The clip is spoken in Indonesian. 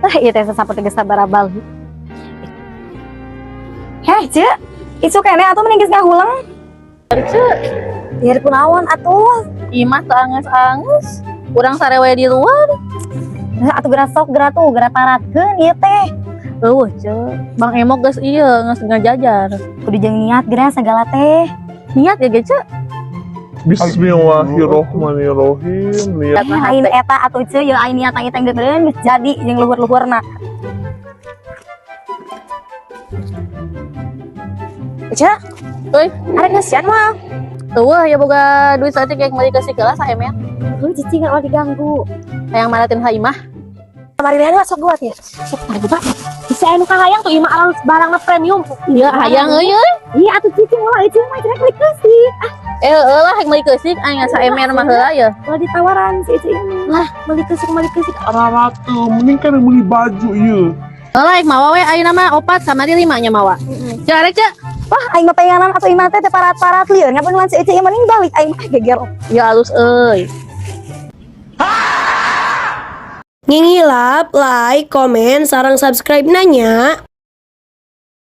Iya teh sasapote geus sabar abal. Heh, Cek. Isu kene atuh mending geus ngahulang. Cek, Biar kunaon atuh. imah teu anges-anges. Urang sarewe di luar. Atuh geura sok geura tuh, geura paratkeun ieu teh. Eueuh, Cek. Bang Emok geus ieu geus ngajajar. Kudu jeung niat geura segala teh. Niat ya ge, Cek. Bismillahirrohmanirrohim. Niat Ain eta atuh Cek, ieu ain niat ieu teh geus jadi jeung luhur-luhurna. Cek, Euy, arek ngesian mah. eueuh ya boga duit saeutik kayak kembali ke sikeula saemet. Cici nggak mau diganggu. Hayang maratin ha imah. Kemarin lihat sok buat ya. Sok buat. Bisa anu kahayang tuh imah alus barangna premium. Iya, hayang euy. Iya atuh cici mah itu mah direk beli kasih. Lah hayang meuli keusik aya saemer mah heula ya. Kalau ditawaran si cici lah beli kasih. ratu, mending kan beli baju iya. Lah hayang mawa we ayeuna mah 4 samari 5 nya mawa. Jarek, Cek. Wah, aing mah pengenan atuh imah teh parat-parat lieur. Ngapa nuan si cici mending balik aing mah geger. Ya alus euy. Ngingilap, like, komen, sarang subscribe nanya.